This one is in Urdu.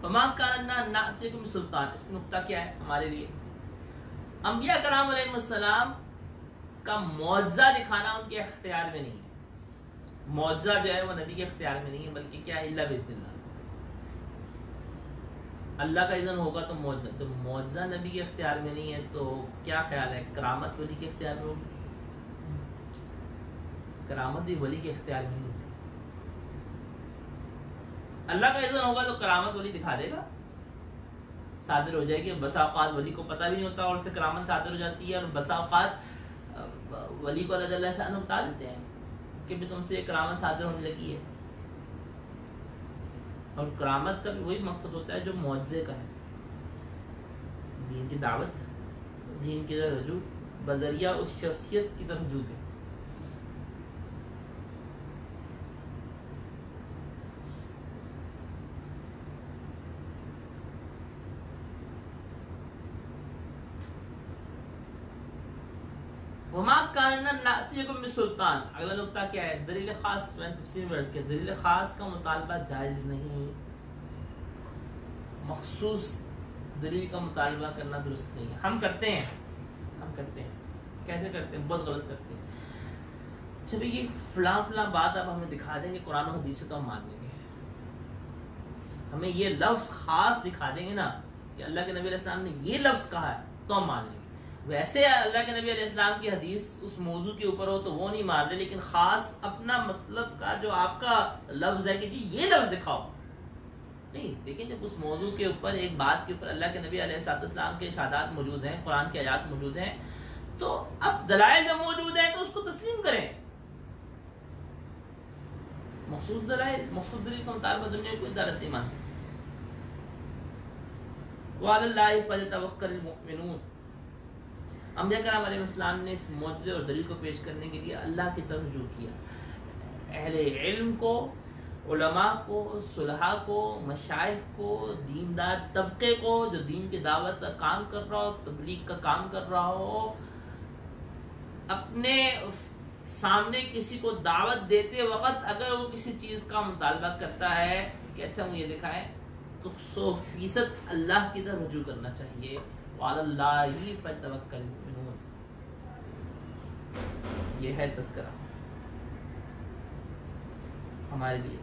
وما کان ناتیکم سلطان، اس میں نقطہ کیا ہے ہمارے لیے؟ انبیاء کرام علیہ السلام کا معجزہ دکھانا ان کے اختیار میں نہیں ہے، معجزہ جو ہے وہ نبی کے اختیار میں نہیں ہے، بلکہ کیا ہے؟ الا باذن اللہ، اللہ کا اذن ہوگا تو معجزہ، تو معجزہ نبی کے اختیار میں نہیں ہے تو کیا خیال ہے کرامت ولی کے اختیار میں ہوگی؟ کرامت بھی ولی کے اختیار میں نہیں ہوتی، اللہ کا اذن ہوگا تو کرامت ولی دکھا دے گا، صادر ہو جائے گی۔ بسا اوقات ولی کو پتہ بھی نہیں ہوتا اور اس سے کرامت صادر ہو جاتی ہے، اور بسا اوقات ولی کو اللہ جل شانہ بتا دیتے ہیں کہ بھی تم سے یہ کرامت صادر ہونے لگی ہے۔ اور کرامت کا بھی وہی مقصد ہوتا ہے جو معجزے کا ہے، دین کی دعوت، دین کی طرف رجوع بذریعہ اس شخصیت کی طرف رجوع ہے۔ وما کان ناتیکم بسلطان، اگلا نقطہ کیا ہے؟ دلیل خاص، میں تفسیر میں عرض کیا، دلیل خاص کا مطالبہ جائز نہیں، مخصوص دلیل کا مطالبہ کرنا درست نہیں ہے۔ ہم کرتے ہیں کیسے کرتے ہیں؟ بہت غلط کرتے ہیں۔ اچھا بھئی یہ فلاں فلاں بات اب ہمیں دکھا دیں گے قرآن و حدیث سے تو ہم مان لیں گے، ہمیں یہ لفظ خاص دکھا دیں گے نا کہ اللہ کے نبی علیہ السلام نے یہ لفظ کہا ہے تو ہم مان لیں گے۔ ویسے اللہ کے نبی علیہ السلام کی حدیث اس موضوع کے اوپر ہو تو وہ نہیں مان رہے، لیکن خاص اپنا مطلب کا جو آپ کا لفظ ہے کہ جی یہ لفظ دکھاؤ، نہیں دیکھیں جب اس موضوع کے اوپر ایک بات کے اوپر اللہ کے نبی علیہ السلام کے ارشادات موجود ہیں، قرآن کی آیات موجود ہیں، تو اب دلائل جب موجود ہیں تو اس کو تسلیم کریں۔ مخصوص دلیل کا مطالبہ دنیا میں کوئی دارت نہیں مانتی۔ وعلی اللہ فلیتوکل المؤمنون، انبیاء کرام علیہ السلام نے اس معجزے اور دلیل کو پیش کرنے کے لیے اللہ کی طرف رجوع کیا، اہل علم کو، علماء کو، صلحاء کو، مشائخ کو، دیندار طبقے کو جو دین کی دعوت کا کام کر رہا ہو، تبلیغ کا کام کر رہا ہو، اپنے سامنے کسی کو دعوت دیتے وقت اگر وہ کسی چیز کا مطالبہ کرتا ہے کہ اچھا مجھے دکھائیں، تو 100% اللہ کی طرف رجوع کرنا چاہیے۔ وعلی اللہ فلیتوکل المؤمنون، یہ ہے تذکرہ ہمارے لیے۔